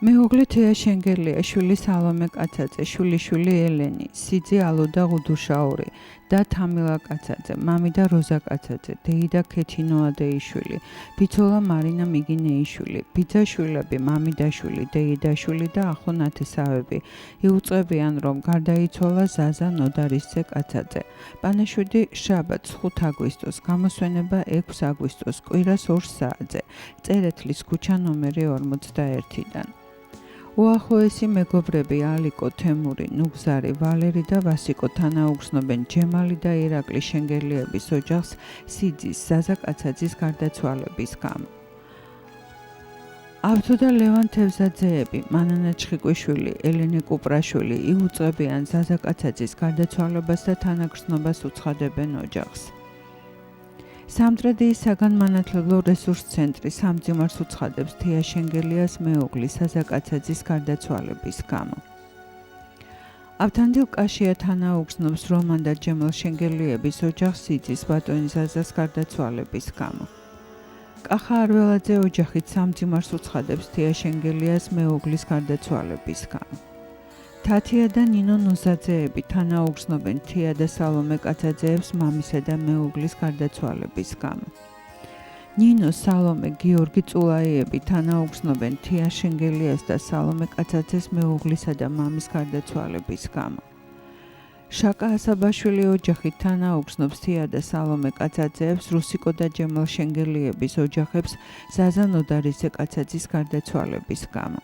მეუღლე თეა შენგელიაშვილი, სალომე კაცაძე, შვილიშვილი ელენი, სიძე ალოდა ღუდუშაური და თამილა კაცაძე, მამი და როზა კაცაძე, დეი და ქეთინოა დეიშვილი, ბიცოლა მარინა მიგინეიშვილი, ბიძაშვილები, მამი და შვილი, დეი და შვილი და ახლო ნათესავები იუწყებიან, რომ გარდაიცვალა ზაზა ნოდარისძე კაცაძე. პანაშვიდი შაბათს 5 აგვისტოს, გამოსვენება 6 აგვისტოს, კვირას 2 საათზე, წერეთლის ქუჩა ნომერი 41-დან. უახლოესი მეგობრები ალიკო, თემური, ნუგზარი, ვალერი და ვასიკო თანაუგრძნობენ ჯემალი და ირაკლი შენგელიების ოჯახს სიძის, ზაზა კაცაძის გარდაცვალების გამო. ავთო და ლევან თევზაძეები, მანანა ჩხიკვიშვილი, ელენე კუპრაშვილი იუწყებიან ზაზა კაცაძის გარდაცვალებას და თანაგრძნობას უცხადებენ ოჯახს. სამტრედიის საგანმანათლებლო რესურს ცენტრი სამძიმარს უცხადებს თეა შენგელიას მეუღლის ზაზა კაცაძის გარდაცვალების გამო. ავთანდილ კაშია თანაუგრძნობს რომან და ჯემალ შენგელიების ოჯახს სიძის ბატონი ზაზას გარდაცვალების გამო. კახა არველაძე ოჯახით სამძიმარს უცხადებს თეა შენგელიას მეუღლის გარდაცვალების გამო. თათია და ნინო ნოზაძეები თანაუგრძნობენ თეა და სალომე კაცაძეებს მამისა და მეუღლის გარდაცვალების გამო. ნინო, სალომე, გიორგი წულაიები თანაუგრძნობენ თეა შენგელიას და სალომე კაცაძეს მეუღლისა და მამის გარდაცვალების გამო. შაკა ასაბაშვილი ოჯახით თანაუგრძნობს თეა და სალომე კაცაძეებს რუსიკო და ჯემალ შენგელიების ოჯახებს ზაზა ნოდარისძე კაცაძის გარდაცვალების გამო.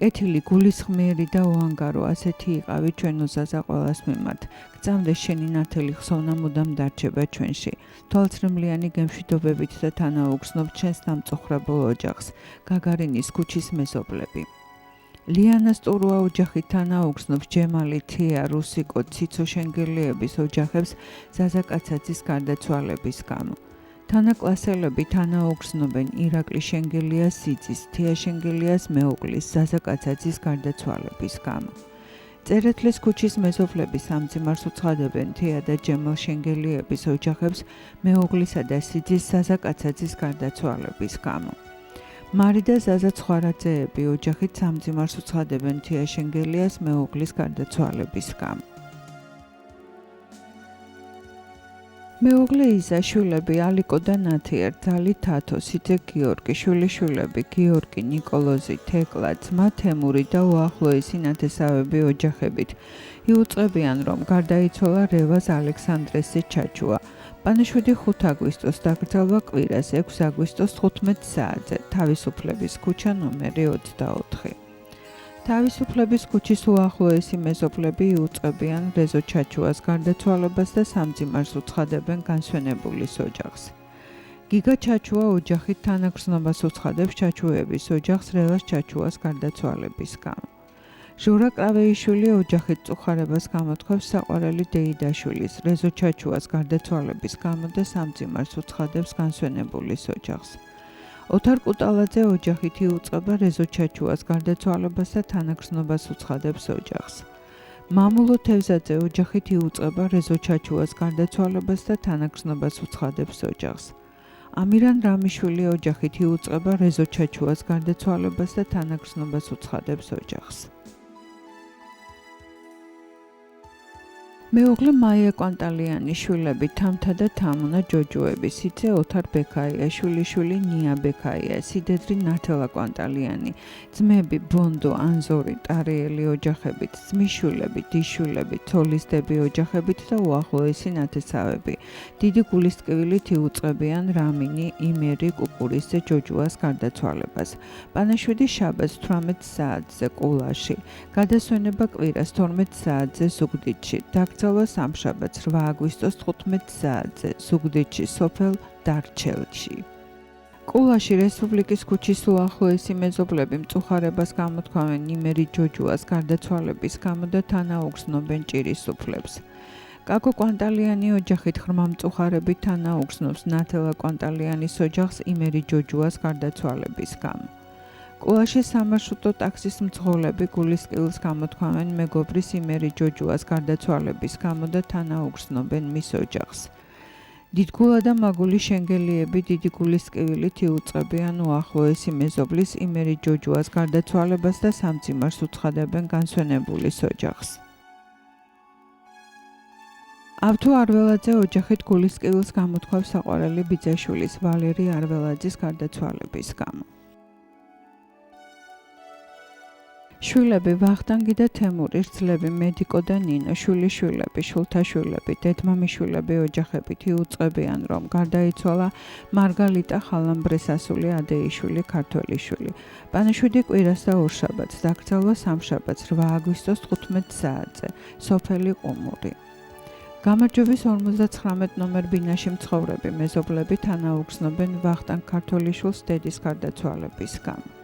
კეთილი, გულისხმიერი და უანგარო, ასეთი იყავი ჩვენო ზაზა ყველას მიმართ. გწამდეს შენი ნათელი ხსოვნა მუდამ დარჩება ჩვენში. თვალწრემლიანი გემშვიდობებით და თანაუგრძნობ ჩვენს დამწუხრებულ ოჯახს. გაგარინის ქუჩის მეზობლები. ლიანა სტურუა ოჯახით თანაუგრძნობს ჯემალი, თეა, რუსიკო, ციცო შენგელიების ოჯახებს ზაზა კაცაძის გარდაცვალების გამო. თანაკლასელები თანაუგრძნობენ ირაკლი შენგელიას სიძის, თეა შენგელიას მეუღლის, ზაზა კაცაძის გარდაცვალების გამო. წერეთლის ქუჩის მეზობლები სამძიმარს უცხადებენ თეა და ჯემალ შენგელიების ოჯახებს მეუღლისა და სიძის, ზაზა კაცაძის გარდაცვალების გამო. მარი და ზაზა ცხვარაძეები ოჯახით სამძიმარს უცხადებენ თეა შენგელიას მეუღლის გარდაცვალების გამო. მეუღლე იზა, შვილები ალიკო და ნათია, ძალი თათო, სიძე გიორგი, შვილიშვილები გიორგი, ნიკოლოზი, თეკლა, ძმა თემური და უახლოესი ნათესავები ოჯახებით იუწყებიან, რომ გარდაიცვალა რევაზ ალექსანდრესი ჩაჩუა. პანიშვიდი 5 აგვისტოს, დაკრძალვა კვირას 6 აგვისტოს 15 საათზე, თავისუფლების ქუჩა ნომერი 24. თავისუფლების ქუჩის უახლოესი მეზობლები იუწყებიან რეზო ჩაჩუას გარდაცვალებას და სამძიმარს უცხადებენ განსვენებულის ოჯახს. გიგა ჩაჩუა ოჯახით თანაგრძნობას უცხადებს ჩაჩუების ოჯახს რევაზ ჩაჩუას გარდაცვალების გამო. ჟურა კრავეიშვილი ოჯახით წუხარებას გამოთქვამს საყვარელი დეიდაშვილის, რეზო ჩაჩუას გარდაცვალების გამო და სამძიმარს უცხადებს განსვენებულის ოჯახს. ოთარ კუტალაძე ოჯახით იუწყება რეზო ჩაჩუას გარდაცვალებას და თანაგრძნობას უცხადებს ოჯახს. მამულო თევზაძე ოჯახით იუწყება რეზო ჩაჩუას გარდაცვალებას და თანაგრძნობას უცხადებს ოჯახს. ამირან რამიშვილი ოჯახით იუწყება რეზო ჩაჩუას გარდაცვალებას და თანაგრძნობას უცხადებს ოჯახს. მეუღლე მაია კვანტალიანი, შვილები თამთა და თამუნა ჯოჯოები, სიძე ოთარ ბექაია, შვილიშვილი ნია ბექაია, სიდედრი ნათელა კვანტალიანი, ძმები ბონდო, ანზორი, ტარიელი ოჯახებით, ძმისშვილები, დიშვილები, ცოლისდები ოჯახებით და უახლოესი ნათესავები. დიდი გულისწყვილით იუწყებიან რამინი, იმერი, კუკურისძე ჯოჯოას გარდაცვალებას. პანაშვიდი შაბათს 18 საათზე ყულაში, გადასვენება კვირას 12 საათზე ზუგდიდში, დაკრძალვა სამშაბათს 8 აგვისტოს 15 საათზე ზუგდიდში სოფელ დარჩელში. ყულაში რესპუბლიკის ქუჩის უახლოესი მეზობლები მწუხარებას გამოთქვამენ იმერი ჯოჯოას გარდაცვალების გამო და თანაუგრძნობენ ჭირის უფლებს. კაკო კვანტალიანი ოჯახით ღრმა მწუხარებით თანაუგრძნობს ნათელა კვანტალიანის ოჯახს იმერი ჯოჯოას გარდაცვალების გამო. ყულაში სამარშრუტო ტაქსის მძღოლები გულისწყვილს გამოთქვამენ მეგობრის იმერი ჯოჯოას გარდაცვალების გამო და თანაუგრძნობენ მის ოჯახს. დიდგულა და მაგული შენგელიები დიდი გულის ტკივილით იუწყებიან უახლოესი მეზობლის იმერი ჯოჯუას გარდაცვალებას და სამძიმარს უცხადებენ განსვენებულის ოჯახს. ავთუ არველაძე ოჯახით გულის ტკივილს გამოთქვავს საყვარელი ბიძაშვილის ვალერი არველაძის გარდაცვალების გამო. შვილები ვახტანგი და თემური, რძლები მედიკო და ნინო, შვილიშვილები, შვილთაშვილები, დედმამიშვილები ოჯახებით იუწყებიან, რომ გარდაიცვალა მარგალიტა ხალამბრესასული ადეიშვილი ქართველიშვილი. პანიშვიდი კვირას და ორშაბათს, დაკრძალვა სამშაბათს 8 აგვისტოს 15 საათზე, სოფელი ყუმური. გამარჯვების 59 ნომერ ბინაში მცხოვრები მეზობლები თანაუგრძნობენ ვახტანგ ქართველიშვილს დედის გარდაცვალების გამო.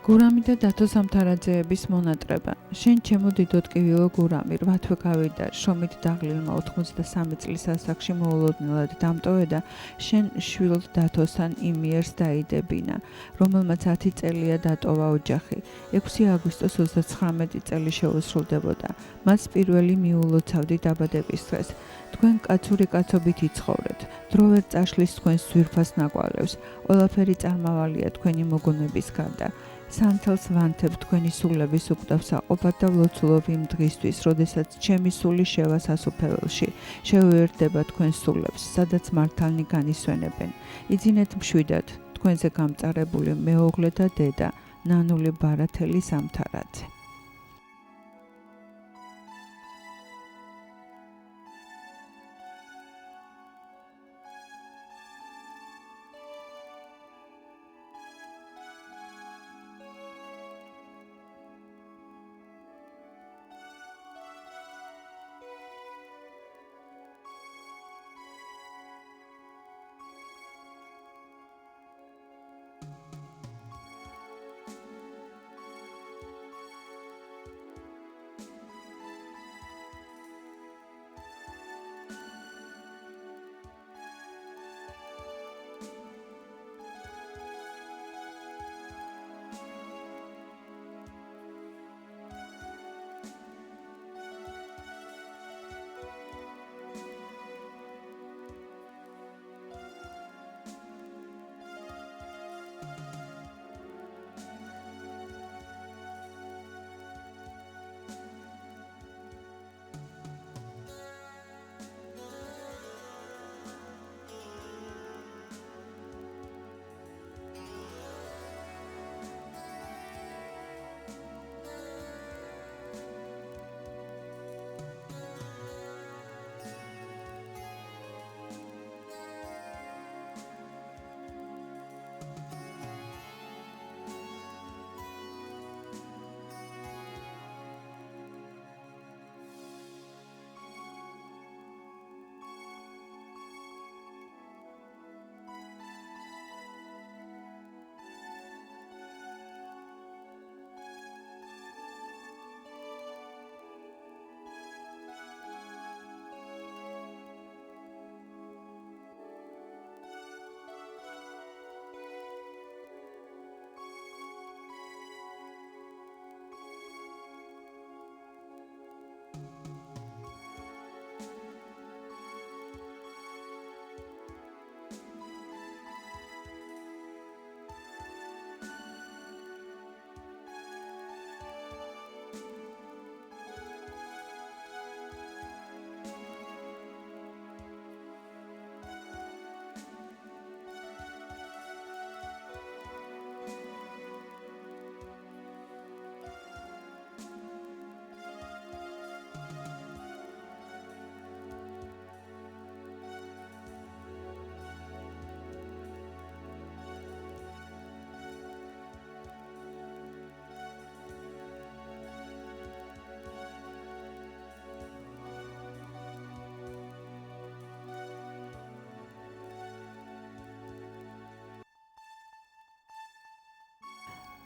გურამი და დათო სამთარაძეების მონატრება. შენ ჩემო დიდო ტკივილო გურამი, 8 თვე გავიდა, შრომით დაღლილმა 83 წლის ასაკში მოულოდნელად დამტოვე და შენ შვილ დათოსთან იმიერს დაიდებინა, რომელმაც 10 წელია დატოვა ოჯახი. 6 აგვისტოს 39 წელი შეუსრულდებოდა. მას პირველი მიულოცავდი დაბადების დღეს. თქვენ კაცური კაცობით იცხოვრეთ. დრო ვერ წაშლის თქვენს ძვირფას ნაკვალევს. ყველაფერი წარმავალია თქვენი მოგონების გარდა. სანთელს ვანთებ თქვენი სულების უკვდავს აყოფად და ვლოცულობ იმ დღისთვის, როდესაც ჩემი სული შევა სასუფეველში, შევუერთდება თქვენ სულებს, სადაც მართალნი განისვენებენ. იძინეთ მშვიდად, თქვენზე გამწარებული მეუღლე და დედა, ნანული ბარათელი სამთარაძე.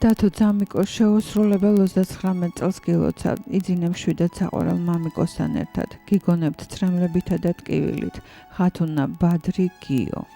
დათო ძამიკოს შეუსრულებელ 39 წელს გილოცავთ, იძინებ მშვიდად საყვარელ მამიკოსთან ერთად, გიგონებთ ცრემლებითა და ტკივილით, ხათუნა ბადრი გიო.